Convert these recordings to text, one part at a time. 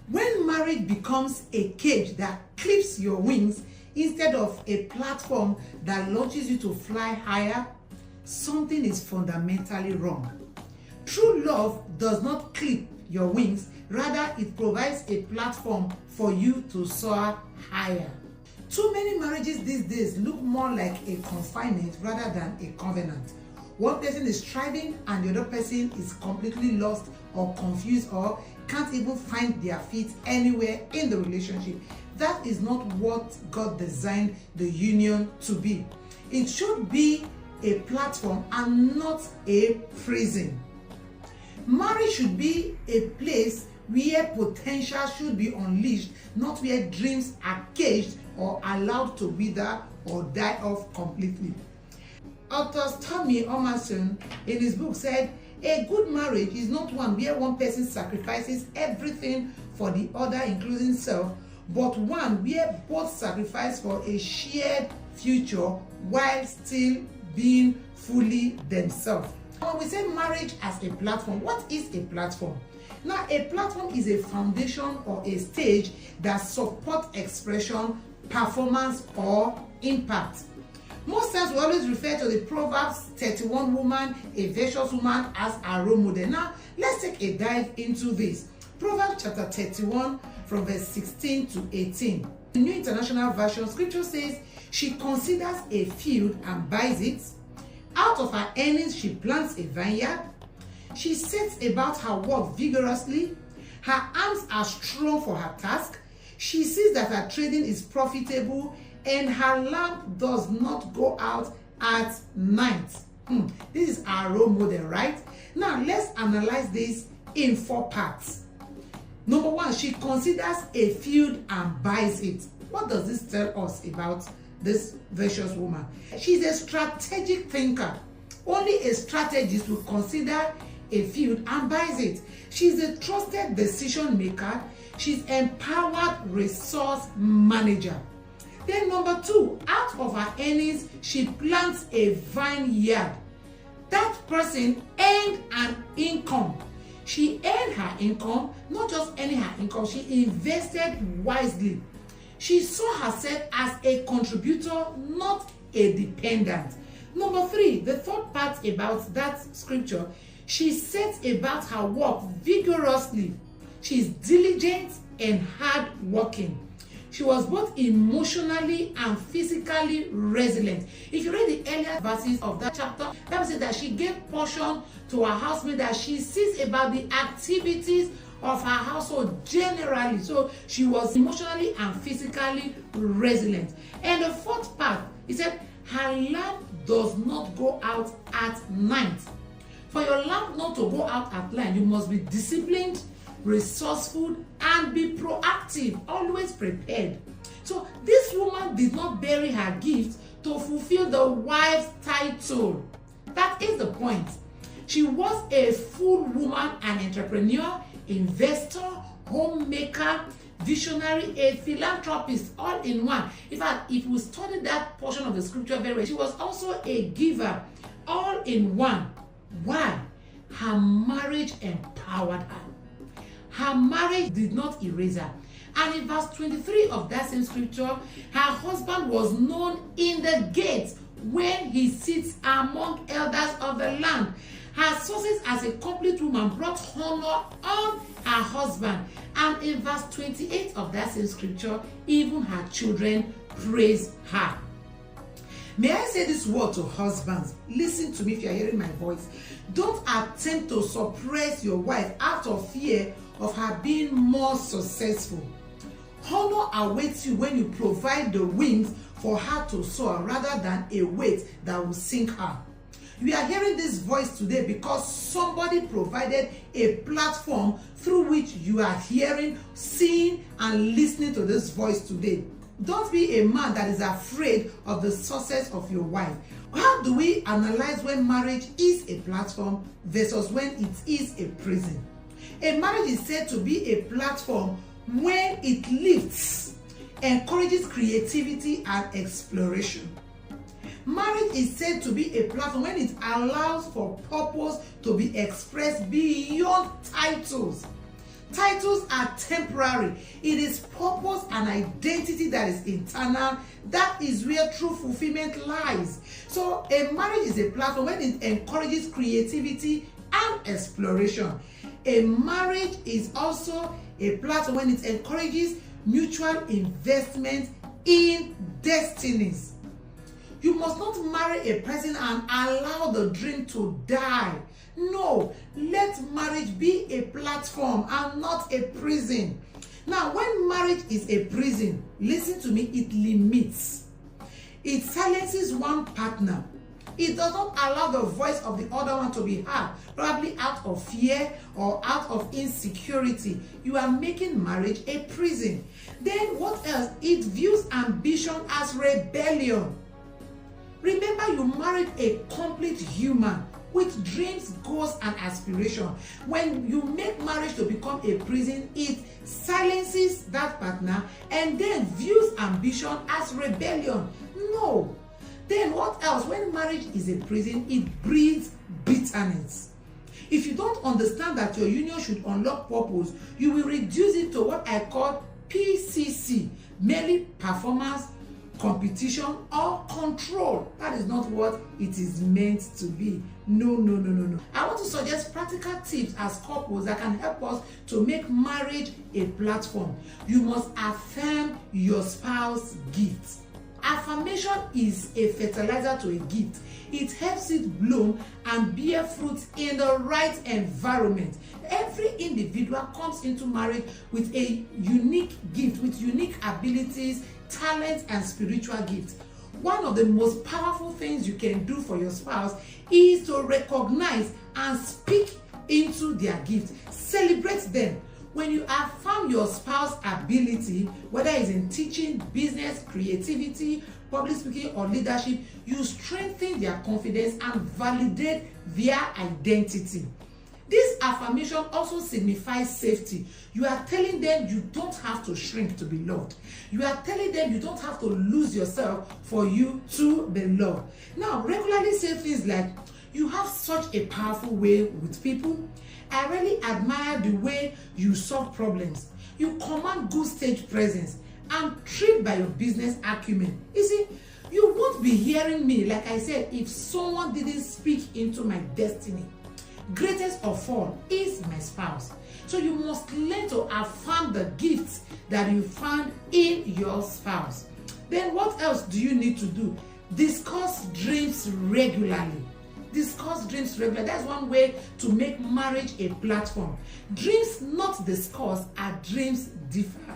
When marriage becomes a cage that clips your wings instead of a platform that launches you to fly higher, something is fundamentally wrong. True love does not clip your wings, rather it provides a platform for you to soar higher. Too many marriages these days look more like a confinement rather than a covenant. One person is striving and the other person is completely lost or confused or can't even find their feet anywhere in the relationship. That is not what God designed the union to be. It should be a platform and not a prison. Marriage should be a place where potential should be unleashed, not where dreams are caged or allowed to wither or die off completely. Author Tommy Emerson in his book said, a good marriage is not one where one person sacrifices everything for the other, including self, but one where both sacrifice for a shared future while still being fully themselves. When we say marriage as a platform, what is a platform? Now, a platform is a foundation or a stage that supports expression, performance, or impact. Most times we always refer to the Proverbs 31 woman, a virtuous woman, as a role model. Now, let's take a dive into this. Proverbs chapter 31 from verse 16 to 18. The New International Version, scripture says, she considers a field and buys it. Out of her earnings, she plants a vineyard. She sets about her work vigorously. Her arms are strong for her task. She sees that her trading is profitable and her lamp does not go out at night. This is our role model, right? Now, let's analyze this in 4 parts. Number 1, she considers a field and buys it. What does this tell us about this virtuous woman? She's a strategic thinker. Only a strategist will consider a field and buys it. She's a trusted decision maker. She's empowered resource manager. Then number 2, out of her earnings, she plants a vineyard. That person earned an income. She earned her income, not just earning her income, she invested wisely. She saw herself as a contributor, not a dependent. Number 3, the third part about that scripture, she sets about her work vigorously. She's diligent and hardworking. She was both emotionally and physically resilient. If you read the earlier verses of that chapter, that says that she gave portion to her housemate, that she sees about the activities of her household generally. So she was emotionally and physically resilient. And the fourth part, he said, her lamp does not go out at night. For your lamp not to go out at night, you must be disciplined, resourceful, and be proactive, always prepared. So this woman did not bury her gift to fulfill the wife's title. That is the point. She was a full woman, an entrepreneur, investor, homemaker, visionary, a philanthropist, all in one. In fact, if we study that portion of the scripture very well, she was also a giver, all in one. Why? Her marriage empowered her. Her marriage did not erase her. And in verse 23 of that same scripture, her husband was known in the gates when he sits among elders of the land. Her sources as a complete woman brought honor on her husband. And in verse 28 of that same scripture, even her children praised her. May I say this word to husbands? Listen to me if you're hearing my voice. Don't attempt to suppress your wife out of fear of her being more successful. Honor awaits you when you provide the wings for her to soar rather than a weight that will sink her. You are hearing this voice today because somebody provided a platform through which you are hearing, seeing, and listening to this voice today. Don't be a man that is afraid of the success of your wife. How do we analyze when marriage is a platform versus when it is a prison? A marriage is said to be a platform when it lifts, encourages creativity and exploration. Marriage is said to be a platform when it allows for purpose to be expressed beyond titles. Titles are temporary. It is purpose and identity that is internal. That is where true fulfillment lies. So a marriage is a platform when it encourages creativity and exploration. A marriage is also a platform when it encourages mutual investment in destinies. You must not marry a person and allow the dream to die. No, let marriage be a platform and not a prison. Now, when marriage is a prison, listen to me, it limits. It silences one partner. It does not allow the voice of the other one to be heard, probably out of fear or out of insecurity. You are making marriage a prison. Then what else? It views ambition as rebellion. Remember, you married a complete human with dreams, goals, and aspiration. When you make marriage to become a prison, it silences that partner and then views ambition as rebellion. No. Then what else? When marriage is a prison, it breeds bitterness. If you don't understand that your union should unlock purpose, you will reduce it to what I call PCC, merely performance, competition, or control. That is not what it is meant to be. No. I want to suggest practical tips as couples that can help us to make marriage a platform. You must affirm your spouse's gifts. Affirmation is a fertilizer to a gift. It helps it bloom and bear fruit in the right environment. Every individual comes into marriage with a unique gift, with unique abilities, talents, and spiritual gifts. One of the most powerful things you can do for your spouse is to recognize and speak into their gifts. Celebrate them. When you affirm your spouse's ability, whether it's in teaching, business, creativity, public speaking, or leadership, you strengthen their confidence and validate their identity. This affirmation also signifies safety. You are telling them you don't have to shrink to be loved. You are telling them you don't have to lose yourself for you to be loved. Now, regularly say things like, you have such a powerful way with people. I really admire the way you solve problems. You command good stage presence. I'm tripped by your business acumen. You see, you won't be hearing me, like I said, if someone didn't speak into my destiny. Greatest of all is my spouse. So you must learn to affirm the gifts that you found in your spouse. Then what else do you need to do? Discuss dreams regularly. Discuss dreams regularly. That's one way to make marriage a platform. Dreams not discussed are dreams deferred.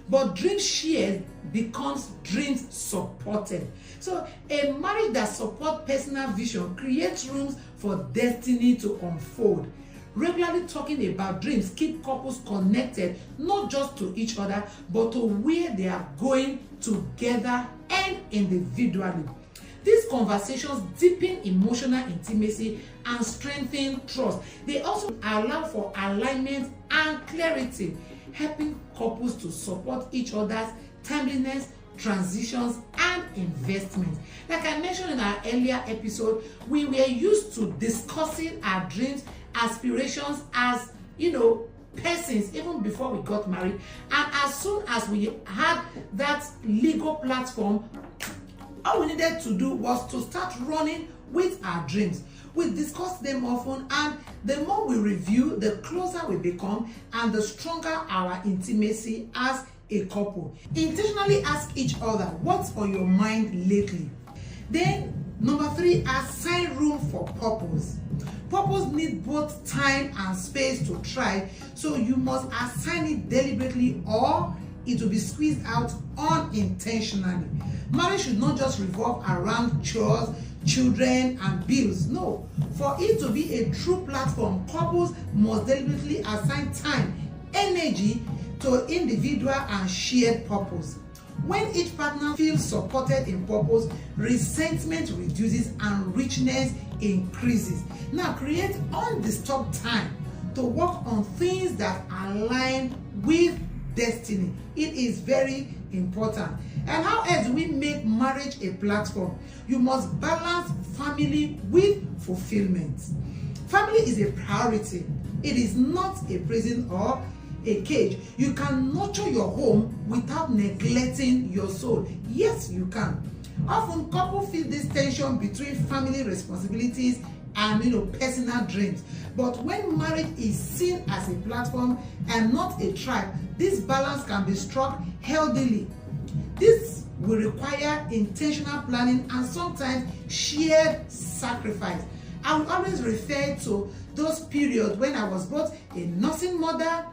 But dreams shared becomes dreams supported. So a marriage that supports personal vision creates rooms for destiny to unfold. Regularly talking about dreams keep couples connected, not just to each other, but to where they are going together and individually. These conversations deepen emotional intimacy and strengthen trust. They also allow for alignment and clarity, helping couples to support each other's timeliness, transitions, and investments. Like I mentioned in our earlier episode, we were used to discussing our dreams, aspirations as, persons even before we got married. And as soon as we had that legal platform, all we needed to do was to start running with our dreams. We discuss them often, and the more we review, the closer we become and the stronger our intimacy as a couple. Intentionally ask each other, what's on your mind lately? Then, number 3, assign room for purpose. Purpose needs both time and space to thrive, so you must assign it deliberately or it will be squeezed out unintentionally. Marriage should not just revolve around chores, children, and bills. No. For it to be a true platform, couples must deliberately assign time, energy to individual and shared purpose. When each partner feels supported in purpose, resentment reduces and richness increases. Now, create undisturbed time to work on things that align with destiny. It is very important. And how else do we make marriage a platform? You must balance family with fulfillment. Family is a priority. It is not a prison or a cage. You can nurture your home without neglecting your soul. Yes, you can. Often couples feel this tension between family responsibilities and personal dreams. But when marriage is seen as a platform and not a tribe, this balance can be struck healthily. This will require intentional planning and sometimes shared sacrifice. I will always refer to those periods when I was both a nursing mother,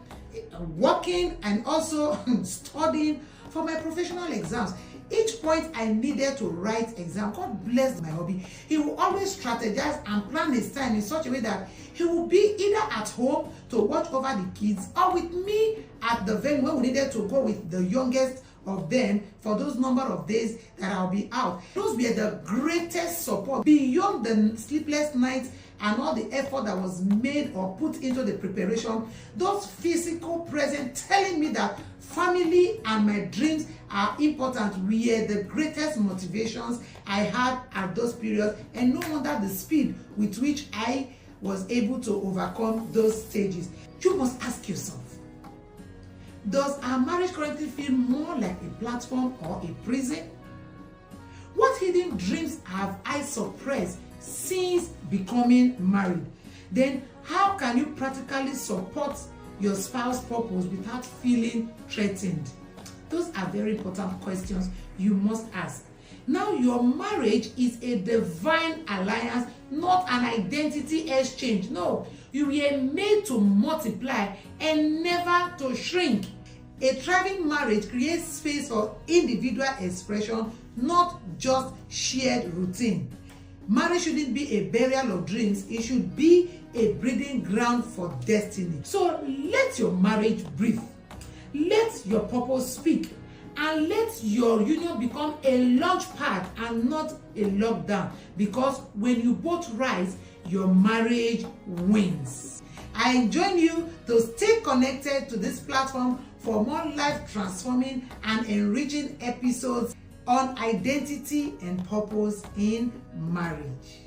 working, and also studying for my professional exams. Each point I needed to write exam, God bless my hubby. He will always strategize and plan his time in such a way that he will be either at home to watch over the kids or with me at the venue when we needed to go with the youngest of them for those number of days that I'll be out. Those were the greatest support beyond the sleepless nights and all the effort that was made or put into the preparation. Those physical presence telling me that family and my dreams are important were the greatest motivations I had at those periods, and no wonder the speed with which I was able to overcome those stages. You must ask yourself, does our marriage currently feel more like a platform or a prison? What hidden dreams have I suppressed since becoming married? Then how can you practically support your spouse's purpose without feeling threatened? Those are very important questions you must ask. Now, your marriage is a divine alliance, not an identity exchange. No, you were made to multiply and never to shrink. A thriving marriage creates space for individual expression, not just shared routine. Marriage shouldn't be a burial of dreams. It should be a breeding ground for destiny. So let your marriage breathe. Let your purpose speak. And let your union become a launch pad and not a lockdown. Because when you both rise, your marriage wins. I enjoin you to stay connected to this platform for more life transforming and enriching episodes on identity and purpose in marriage.